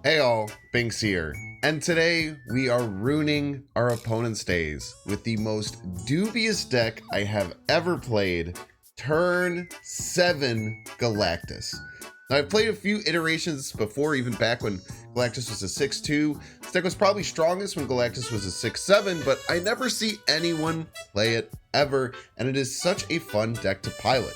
Hey all, Binks here, and today we are ruining our opponent's days with the most dubious deck I have ever played, Turn 7 Galactus. Now, I've played a few iterations before, even back when Galactus was a 6-2. This deck was probably strongest when Galactus was a 6-7, but I never see anyone play it ever, and it is such a fun deck to pilot.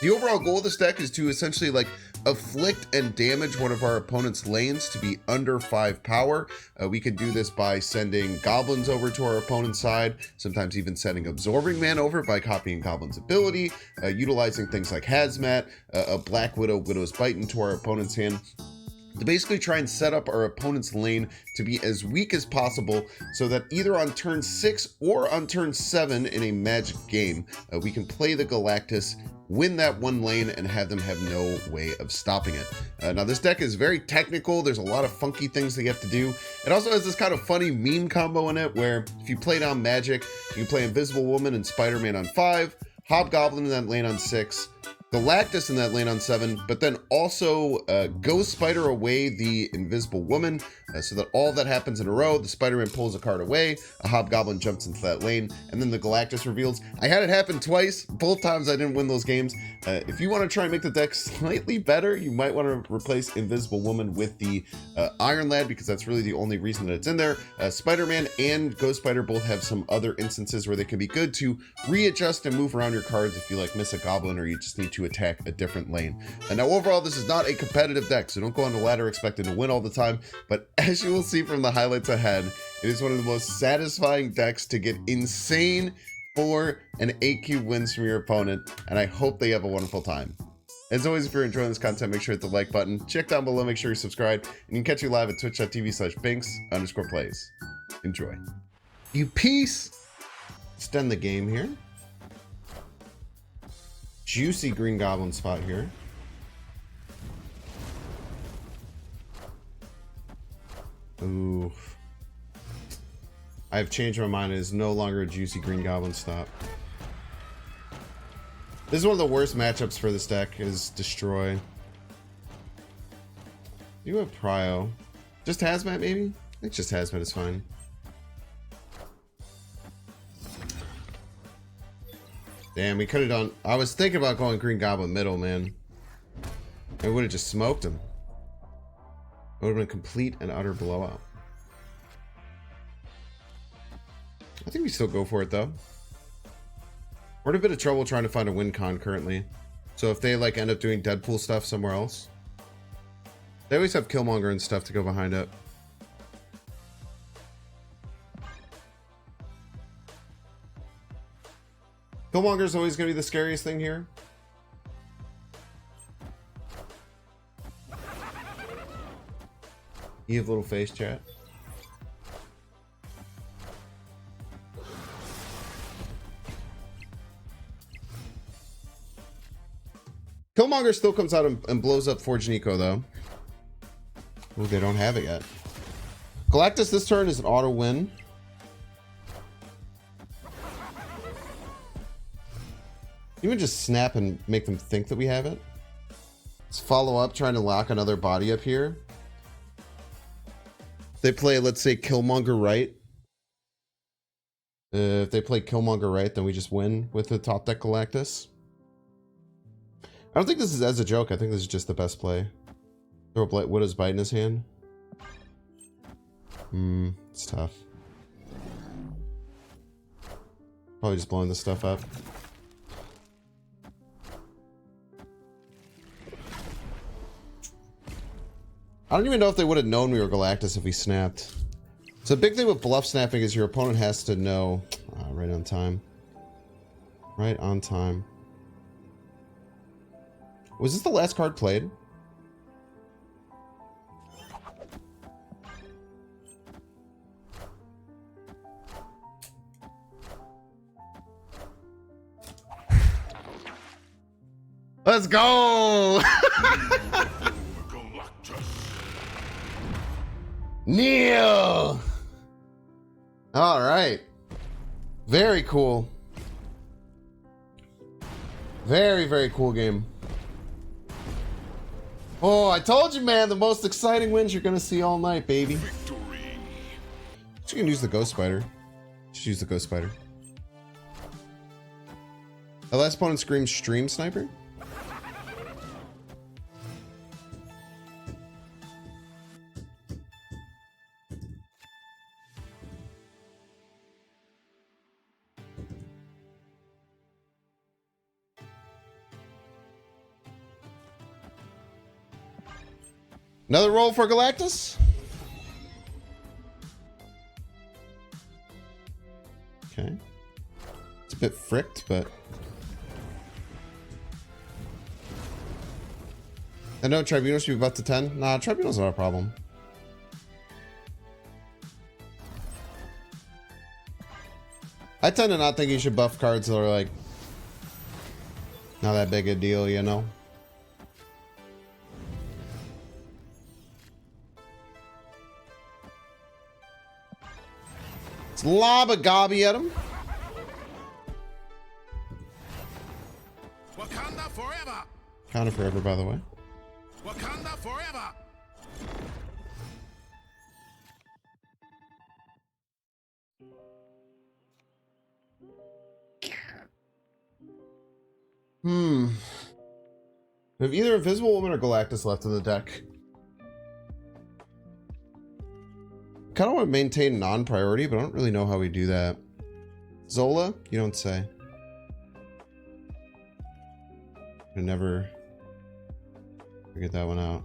The overall goal of this deck is to essentially afflict and damage one of our opponent's lanes to be under 5 power. We can do this by sending goblins over to our opponent's side, sometimes even sending Absorbing Man over by copying Goblin's ability, utilizing things like Hazmat, a Black Widow, Widow's Bite into our opponent's hand, to basically try and set up our opponent's lane to be as weak as possible so that either on turn 6 or on turn 7 in a Magic game, we can play the Galactus, win that one lane, and have them have no way of stopping it. Now, this deck is very technical. There's a lot of funky things that you have to do. It also has this kind of funny meme combo in it where if you play down Magic, you can play Invisible Woman and Spider-Man on 5, Hobgoblin in that lane on 6, Galactus in that lane on 7, but then also Ghost Spider away the Invisible Woman, so that all that happens in a row. The Spider-Man pulls a card away, a Hobgoblin jumps into that lane, and then the Galactus reveals. I had it happen twice. Both times I didn't win those games. If you want to try and make the deck slightly better, you might want to replace Invisible Woman with the Iron Lad, because that's really the only reason that it's in there. Spider-Man and Ghost Spider both have some other instances where they can be good to readjust and move around your cards if you miss a Goblin or you just need to attack a different lane. And now overall, this is not a competitive deck, so don't go on the ladder expecting to win all the time, but as you will see from the highlights ahead, it is one of the most satisfying decks to get insane 4 and 8 cube wins from your opponent, and I hope they have a wonderful time. As always, if you're enjoying this content, make sure to hit the like button, check down below, make sure you're subscribed, and you can catch you live at twitch.tv/Binks_plays. Enjoy. You piece! Let's end the game here. Juicy Green Goblin spot here. Ooh. I've changed my mind. It is no longer a Juicy Green Goblin stop. This is one of the worst matchups for this deck, is Destroy. You have Prio. Just Hazmat, maybe? I think just Hazmat is fine. Damn, we could have done... I was thinking about going Green Goblin middle, man. I would have just smoked him. It would have been a complete and utter blowout. I think we still go for it, though. We're in a bit of trouble trying to find a win con currently. So if they, end up doing Deadpool stuff somewhere else... They always have Killmonger and stuff to go behind it. Killmonger's always going to be the scariest thing here. You have little face, chat. Killmonger still comes out and blows up Forge Nico, though. Ooh, they don't have it yet. Galactus this turn is an auto win. Even just snap and make them think that we have it. Let's follow up, trying to lock another body up here. They play, let's say, Killmonger right. If they play Killmonger right, then we just win with the top deck Galactus. I don't think this is as a joke. I think this is just the best play. Throw a Widow's Bite in his hand. It's tough. Probably just blowing this stuff up. I don't even know if they would have known we were Galactus if we snapped. So the big thing with bluff snapping is your opponent has to know... right on time. Right on time. Was this the last card played? Let's go! Neil! All right. Very cool. Very, very cool game. Oh, I told you, man, the most exciting wins you're gonna see all night, baby. You can use the ghost spider. Just use the ghost spider. The last opponent screams stream sniper. Another roll for Galactus. Okay. It's a bit fricked, but... I know Tribunals should be about to 10. Nah, Tribunals not a problem. I tend to not think you should buff cards that are like... not that big a deal, you know? Let's lob a gobby at him. Wakanda forever. Wakanda forever, by the way. Wakanda forever. We have either Invisible Woman or Galactus left in the deck. Kind of want to maintain non-priority, but I don't really know how we do that. Zola? You don't say. I never figured that one out.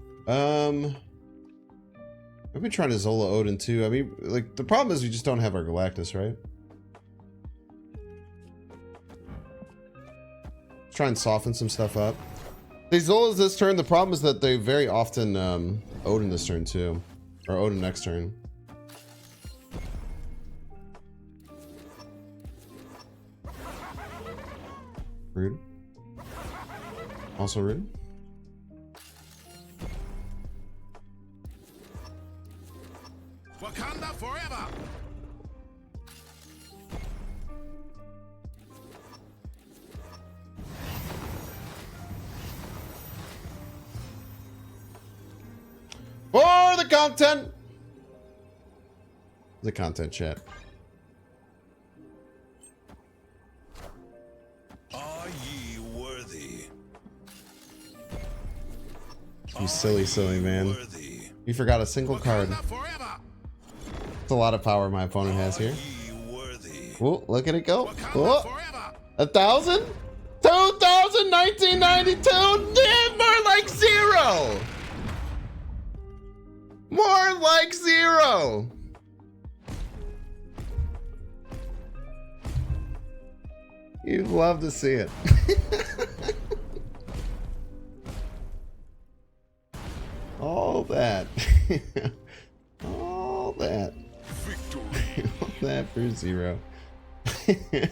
I've been trying to Zola Odin too. I mean, like, the problem is we just don't have our Galactus, right? Let's try and soften some stuff up. They Zolas this turn. The problem is that they very often Odin this turn too. Or Odin next turn. Rude. Also rude. Wakanda forever. For the content. The content chat. Are ye worthy? You silly man. You forgot a single card. It's a lot of power my opponent has here. Oh, look at it go. Oh, 1,000? 2,000, 1992? Yeah, more like 0. More like 0. You'd love to see it. All that. All that. All that for 0. I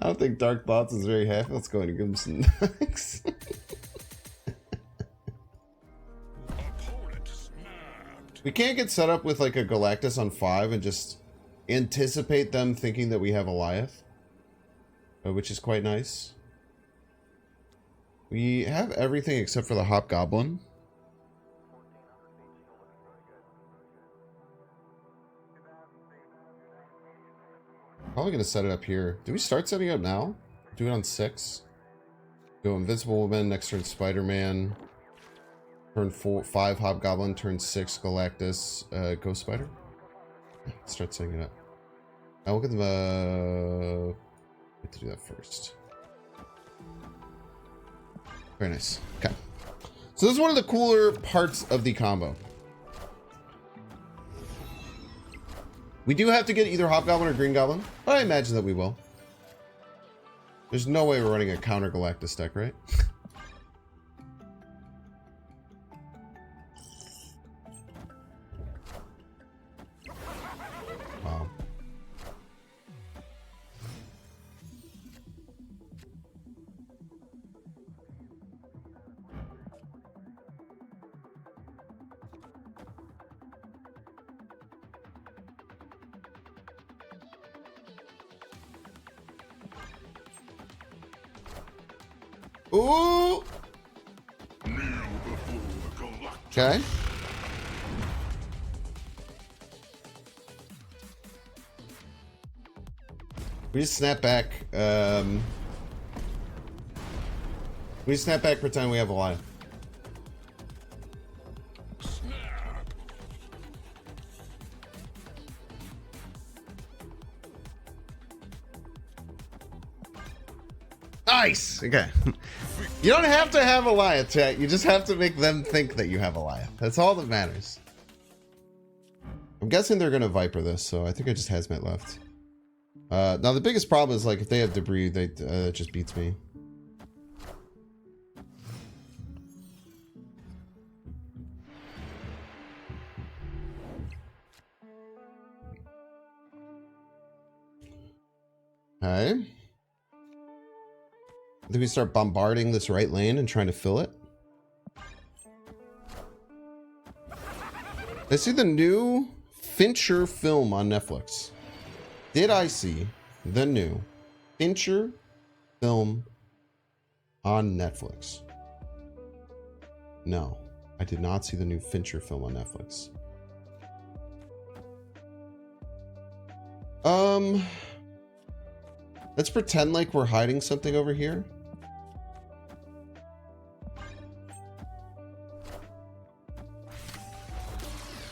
don't think Dark Thoughts is very happy. Let's go and give him some knocks. We can't get set up with like a Galactus on 5 and just anticipate them thinking that we have Eliath, which is quite nice. We have everything except for the Hobgoblin. Probably gonna set it up here. Do we start setting it up now? Do it on 6. Go Invincible Woman, next turn Spider-Man. Turn 5 Hobgoblin, turn 6 Galactus, Ghost Spider. Start setting it up. Now look at the we have to do that first. Very nice. Okay. So this is one of the cooler parts of the combo. We do have to get either Hobgoblin or Green Goblin, but I imagine that we will. There's no way we're running a counter Galactus deck, right? Wow. Ooh! Kneel before Okay. We just snap back. We snap back, pretend we have a life. Nice. Okay. You don't have to have a Goliath, chat. You just have to make them think that you have a Goliath. That's all that matters. I'm guessing they're gonna Viper this, so I think I just hazmat left. Now the biggest problem is like if they have debris, they it just beats me. Okay. I think we start bombarding this right lane and trying to fill it. I see the new Fincher film on Netflix. Did I see the new Fincher film on Netflix? No, I did not see the new Fincher film on Netflix. Let's pretend like we're hiding something over here.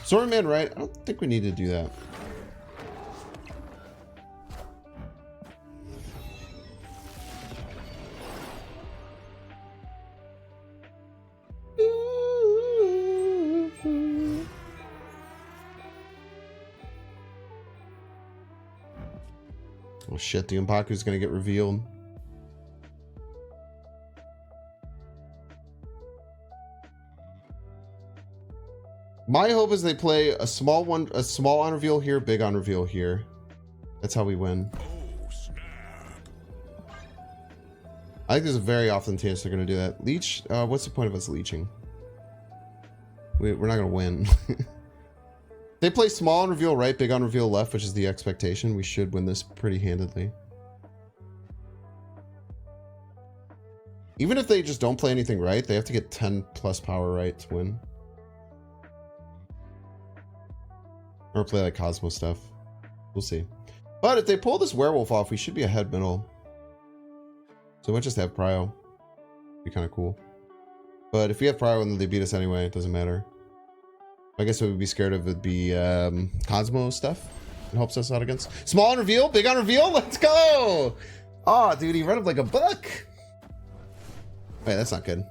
Swordman, right? I don't think we need to do that. Oh shit, the M'Baku's gonna get revealed. My hope is they play a small on reveal here, big on reveal here. That's how we win. Oh, snap. I think there's a very often chance they're gonna do that. Leech, what's the point of us leeching? We're not gonna win. They play small on reveal right, big on reveal left, which is the expectation. We should win this pretty handedly. Even if they just don't play anything right, they have to get 10 plus power right to win. Or play like Cosmo stuff. We'll see. But if they pull this werewolf off, we should be ahead middle. So we might just have Prio. Be kind of cool. But if we have Prio and then they beat us anyway, it doesn't matter. I guess what we'd be scared of would be Cosmo stuff. It helps us out against. Small on reveal, big on reveal. Let's go! Oh, dude, he ran up like a buck. Wait, that's not good.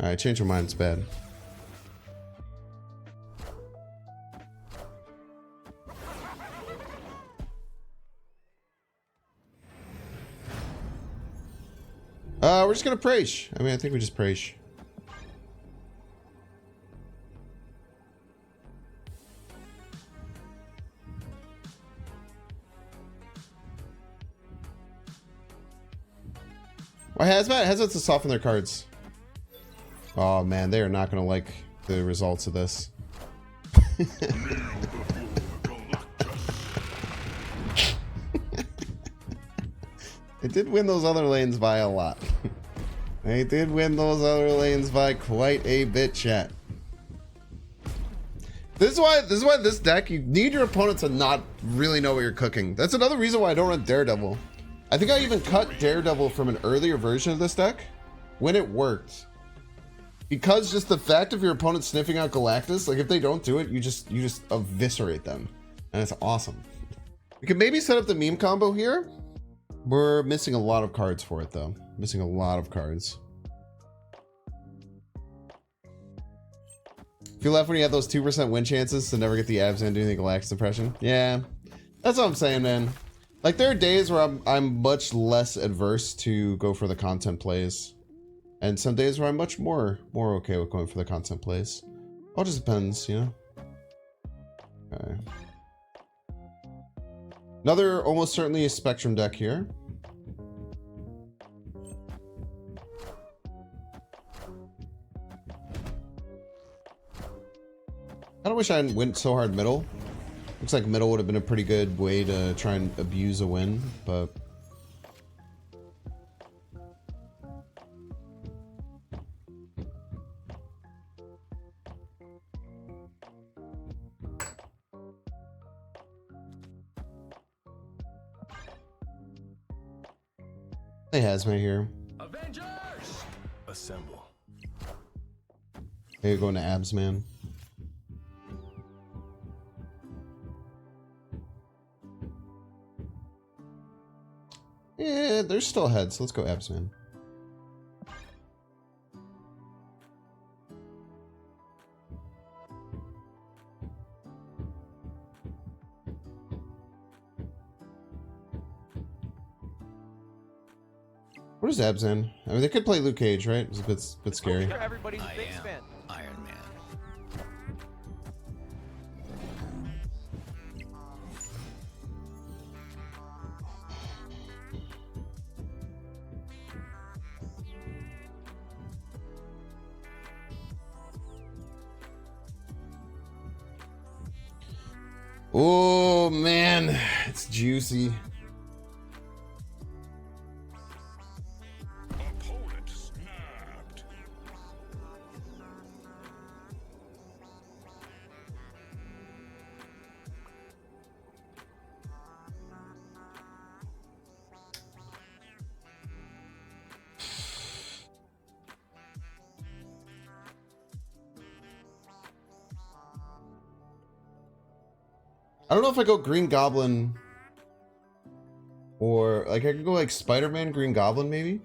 Alright, change your mind, it's bad. We're just gonna Praise. I mean, I think we just Praise. Why Hazmat? Hazmat's to soften their cards. Oh man, they are not gonna like the results of this. They did win those other lanes by a lot. They did win those other lanes by quite a bit, chat. This is why this deck, you need your opponent to not really know what you're cooking. That's another reason why I don't run Daredevil. I think I even cut Daredevil from an earlier version of this deck when it worked. Because just the fact of your opponent sniffing out Galactus, like if they don't do it, you just eviscerate them. And it's awesome. We could maybe set up the meme combo here. We're missing a lot of cards for it though. Missing a lot of cards. Feel left when you have those 2% win chances to never get the abs and do the Galactus impression. Yeah, that's what I'm saying, man. Like there are days where I'm much less adverse to go for the content plays. And some days where I'm much more okay with going for the content plays. All just depends, you know? Okay. Another almost certainly a Spectrum deck here. I wish I hadn't went so hard middle. Looks like middle would have been a pretty good way to try and abuse a win, but They has me here. Avengers! Assemble. Hey, you're going to abs, man. Yeah, there's still heads. So let's go abs, man. What is abs in? I mean, they could play Luke Cage, right? It's a bit scary. I'm sure everybody's a big fan. Iron Man. Oh man, it's juicy. Opponent snapped. I don't know if I go Green Goblin or like I could go like Spider-Man, Green Goblin maybe,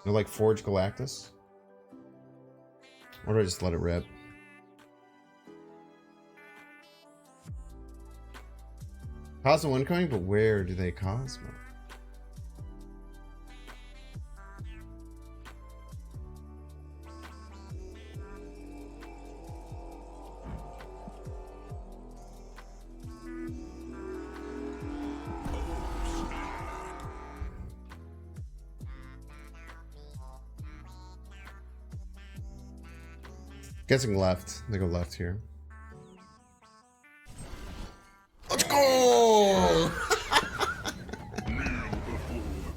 or like Forge Galactus, or do I just let it rip? Cosmo incoming, but where do they Cosmo? Guessing left. They go left here. Let's go!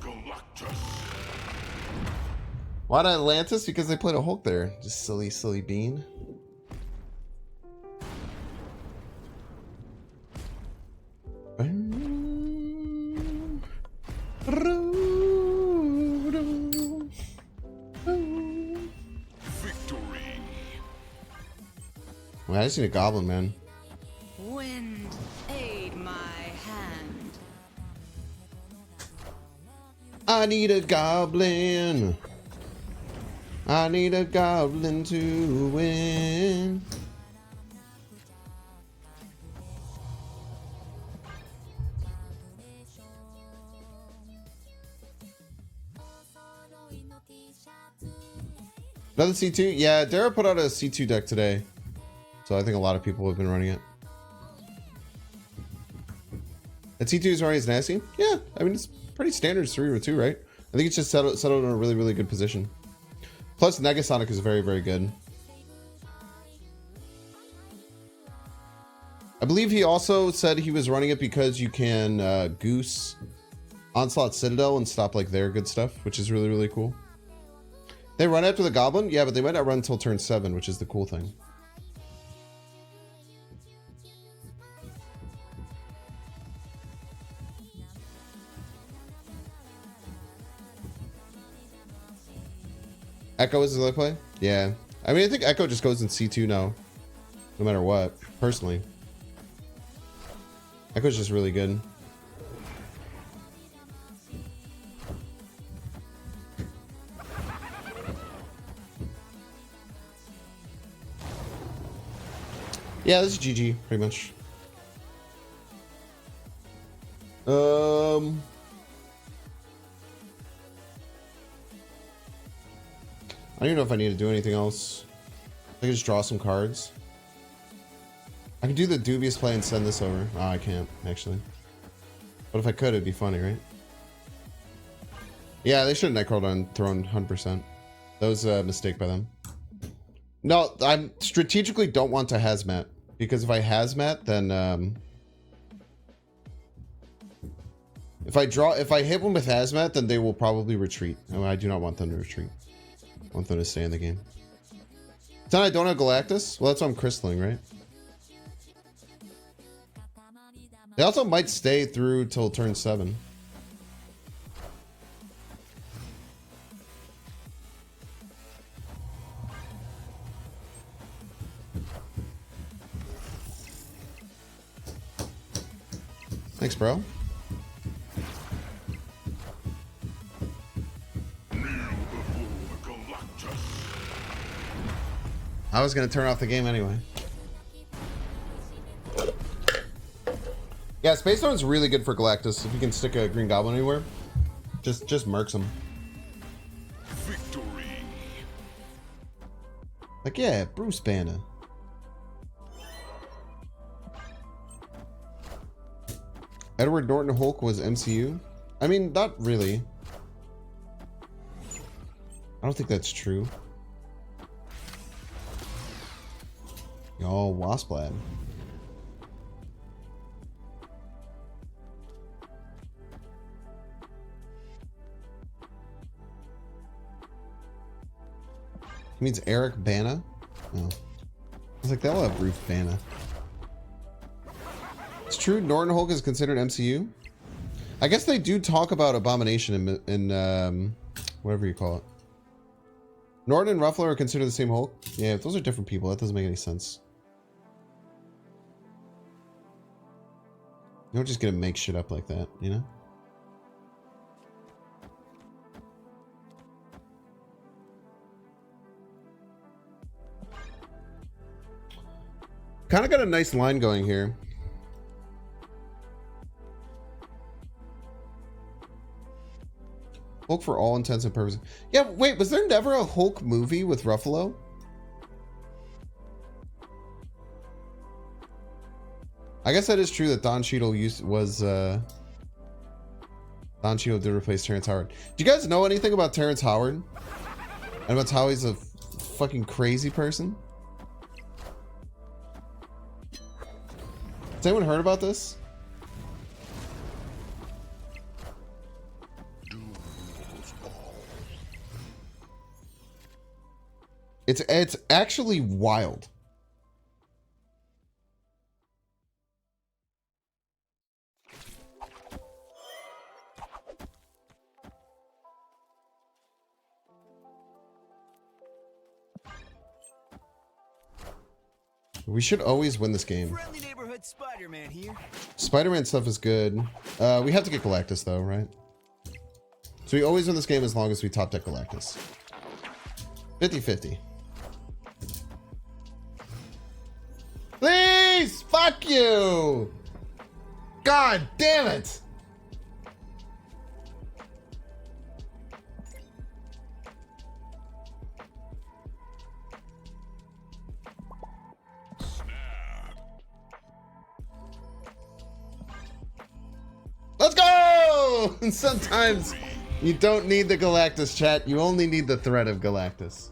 Galactus. Why not Atlantis? Because they played a Hulk there. Just silly, silly bean. Victory. Well, I just need a goblin, man. Wind, aid my hand. I need a goblin. I need a goblin to win. Another C2? Yeah, Dara put out a C2 deck today. So I think a lot of people have been running it. And C2 is already as nasty? Yeah, I mean, it's pretty standard 3 or 2, right? I think it's just settled in a really, really good position. Plus, Negasonic is very, very good. I believe he also said he was running it because you can goose Onslaught Citadel and stop like their good stuff, which is really, really cool. They run after the Goblin? Yeah, but they might not run until turn 7, which is the cool thing. Echo is the other play? Yeah. I mean, I think Echo just goes in C2 now. No matter what, personally. Echo's just really good. Yeah, this is GG, pretty much. I don't even know if I need to do anything else. I can just draw some cards. I can do the dubious play and send this over. Oh, I can't, actually. But if I could, it'd be funny, right? Yeah, they should have Nightcrawler on Throne 100%. That was a mistake by them. No, I strategically don't want to Hazmat. Because if I Hazmat, then... If I hit one with Hazmat, then they will probably retreat. And I do not want them to retreat. I want them to stay in the game. Then I don't have Galactus? Well, that's why I'm crystalling, right? They also might stay through till turn 7. Thanks, bro. I was gonna turn off the game anyway. Yeah, Space Stone's really good for Galactus. If you can stick a Green Goblin anywhere, just murks him. Victory. Like, yeah, Bruce Banner. Edward Norton Hulk was MCU? I mean, not really. I don't think that's true. Y'all, Wasp Lad. He means Eric Bana? Oh. I was like, they'll have Bruce Banner. It's true, Norton Hulk is considered MCU? I guess they do talk about Abomination in whatever you call it. Norton and Ruffalo are considered the same Hulk? Yeah, if those are different people, that doesn't make any sense. You don't just gonna make shit up like that, you know? Kind of got a nice line going here. Hulk for all intents and purposes. Yeah, wait, was there never a Hulk movie with Ruffalo? I guess that is true that Don Cheadle Don Cheadle did replace Terrence Howard. Do you guys know anything about Terrence Howard? And about how he's a fucking crazy person? Has anyone heard about this? It's actually wild. We should always win this game. Friendly neighborhood Spider-Man here. Spider-Man stuff is good. We have to get Galactus though, right? So we always win this game as long as we top deck Galactus. 50-50. Please! Fuck you! God damn it! Let's go! Sometimes you don't need the Galactus, chat. You only need the threat of Galactus.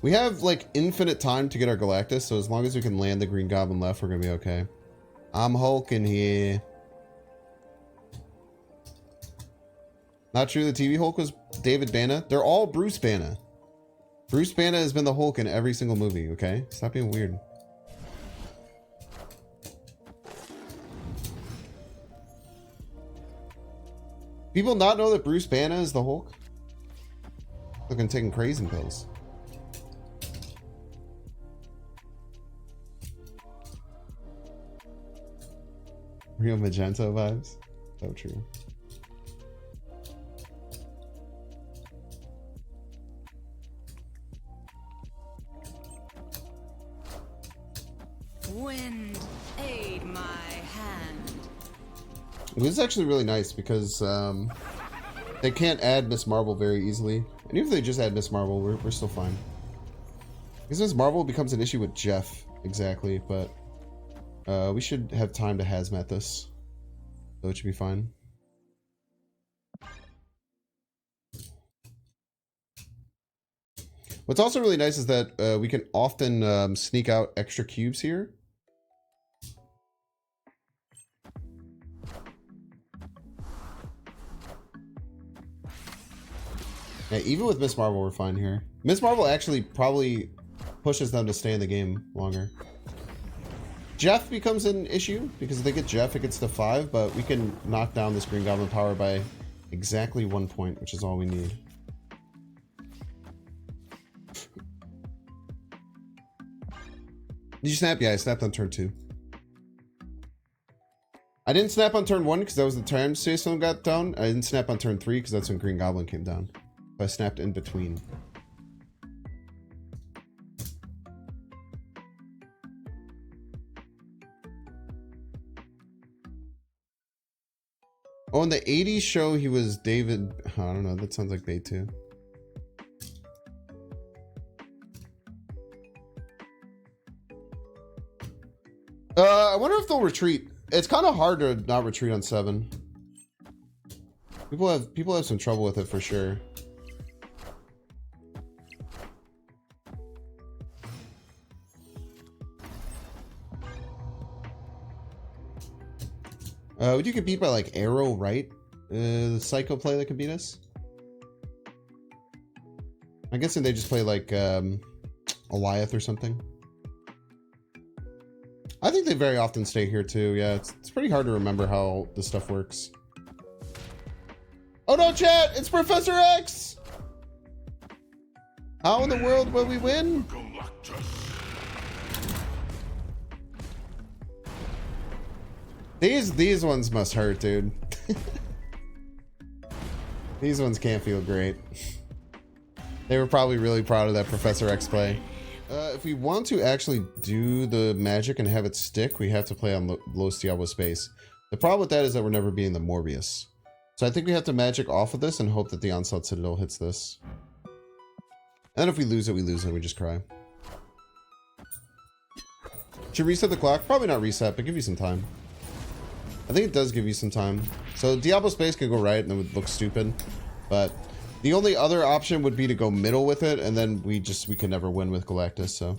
We have like infinite time to get our Galactus, so as long as we can land the Green Goblin left, we're gonna be okay. I'm hulking here. Not true, the TV Hulk was David Bana. They're all Bruce Bana. Bruce Bana has been the Hulk in every single movie, okay? Stop being weird. People not know that Bruce Bana is the Hulk? Looking taking crazy pills. Real Magento vibes. So true. Wind, aid my hand. This is actually really nice because they can't add Miss Marvel very easily. And even if they just add Miss Marvel, we're still fine. Because Miss Marvel becomes an issue with Jeff, exactly, but we should have time to hazmat this. So it should be fine. What's also really nice is that we can often sneak out extra cubes here. Yeah, even with Miss Marvel, we're fine here. Miss Marvel actually probably pushes them to stay in the game longer. Jeff becomes an issue, because if they get Jeff, it gets to 5, but we can knock down this Green Goblin power by exactly 1 point, which is all we need. Did you snap? Yeah, I snapped on turn 2. I didn't snap on turn 1 because that was the time Jason got down. I didn't snap on turn 3 because that's when Green Goblin came down. So I snapped in between. Oh, in the 80s show, he was David. I don't know. That sounds like bait too. I wonder if they'll retreat. It's kind of hard to not retreat on 7. People have some trouble with it for sure. Would you get beat by like Arrow, right? The Psycho play that could beat us? I'm guessing they just play like Goliath or something. I think they very often stay here too. Yeah, it's pretty hard to remember how this stuff works. Oh no, chat! It's Professor X! How in the world will we win? Galactus. These ones must hurt, dude. These ones can't feel great. They were probably really proud of that Professor X play. If we want to actually do the magic and have it stick, we have to play on Los Diablo space. The problem with that is that we're never beating the Morbius. So I think we have to magic off of this and hope that the Onslaught Citadel hits this. And if we lose it, we lose it. We just cry. Should reset the clock? Probably not reset, but give you some time. I think it does give you some time. So Diablo space could go right and it would look stupid. But the only other option would be to go middle with it, and then we could never win with Galactus, so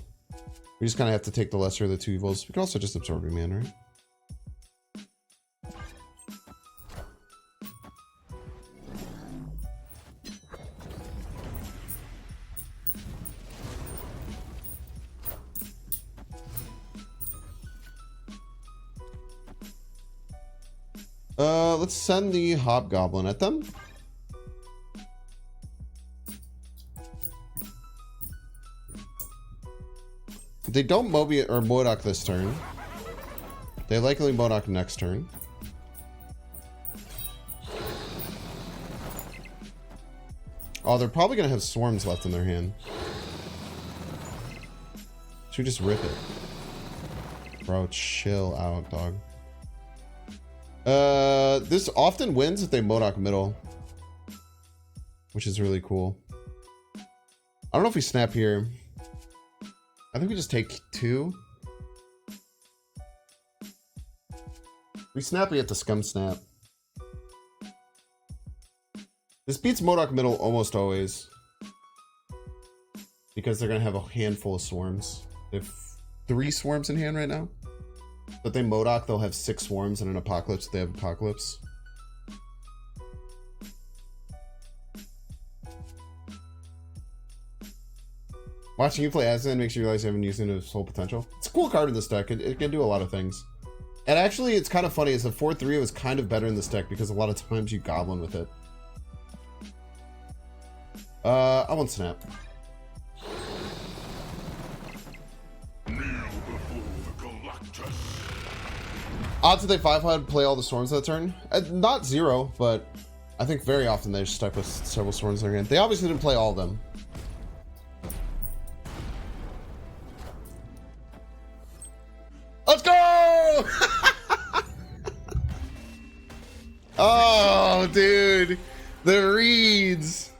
we just kind of have to take the lesser of the two evils. We can also just absorb your man, right? Let's send the Hobgoblin at them. If they don't Mobius or Modok this turn, they likely Modok next turn. Oh, they're probably gonna have swarms left in their hand. Should we just rip it? Bro, chill out, dog. This often wins if they Modok middle, which is really cool. I don't know if we snap here. I think we just take 2. We snap, we have to scum snap. This beats Modok middle almost always, because they're gonna have a handful of swarms. They have 3 swarms in hand right now. But they Modok, they'll have 6 swarms, and an Apocalypse, they have Apocalypse. Watching you play Aslan makes you realize you haven't used it to its full potential. It's a cool card in this deck. It can do a lot of things. And actually, it's kind of funny. As a 4/3, it was kind of better in this deck because a lot of times you Goblin with it. I want Snap. Odds that they 5-HUD play all the swarms that turn? Not 0, but I think very often they're stuck with several swarms in their hand. They obviously didn't play all of them. Let's go! Oh, dude. The reads.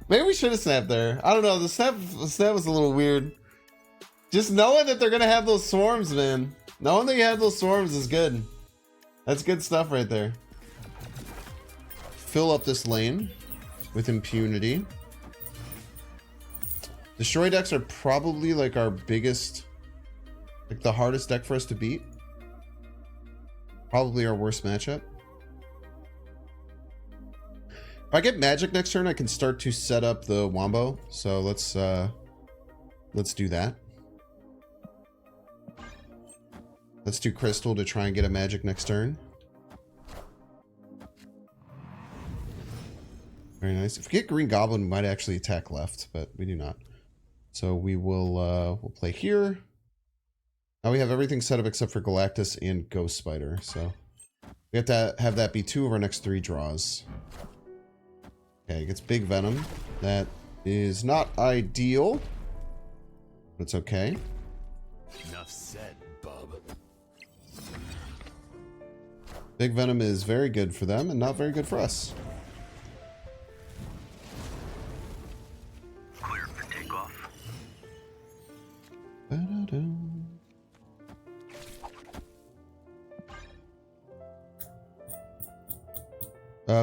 Maybe we should have snapped there. I don't know. The snap was a little weird. Just knowing that they're going to have those swarms, man. Knowing that you have those swarms is good. That's good stuff right there. Fill up this lane with impunity. Destroy decks are probably like our biggest, like the hardest deck for us to beat. Probably our worst matchup. If I get magic next turn, I can start to set up the Wombo. So let's do that. Let's do Crystal to try and get a magic next turn. Very nice. If we get Green Goblin, we might actually attack left, but we do not. So we will we'll play here. Now we have everything set up except for Galactus and Ghost Spider, so we have to have that be 2 of our next 3 draws. Okay, it gets Big Venom. That is not ideal, but it's okay. Enough said, bub. Big Venom is very good for them and not very good for us. Clear for takeoff. Ba-da-dum.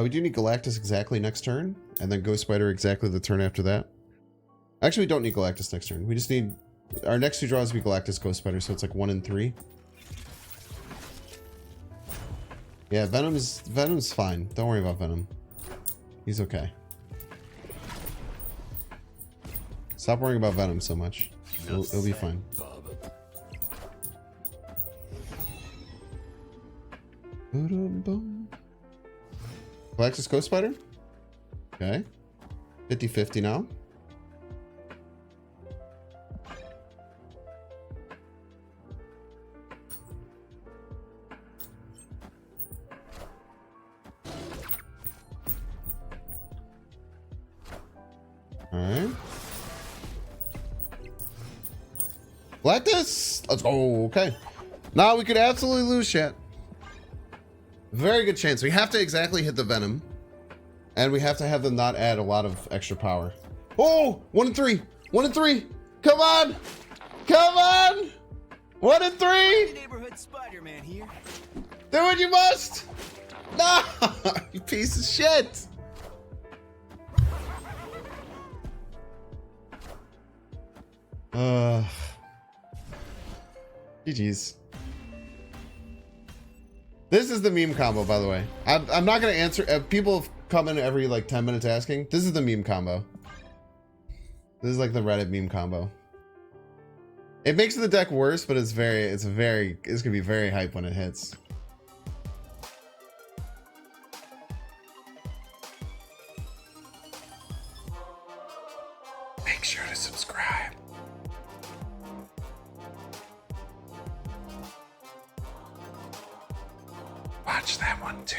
We do need Galactus exactly next turn, and then Ghost Spider exactly the turn after that. Actually, we don't need Galactus next turn. We just need... Our next 2 draws will be Galactus, Ghost Spider, so it's like 1 and 3. Yeah, Venom's fine. Don't worry about Venom. He's okay. Stop worrying about Venom so much. It'll be fine. Galactus Ghost Spider? Okay. 50-50 now. Alright. Galactus! Let's go. Okay. Now we could absolutely lose, chat. Very good chance. We have to exactly hit the Venom. And we have to have them not add a lot of extra power. Oh! 1 and 3! 1 and 3! Come on! Come on! 1 and 3! Neighborhood Spider-Man here. Do what you must! No! You piece of shit! GG's. This is the meme combo, by the way. I'm not gonna answer. People come in every like 10 minutes asking. This is the meme combo. This is like the Reddit meme combo. It makes the deck worse, but it's gonna be very hype when it hits. Make sure to subscribe. Watch that one too.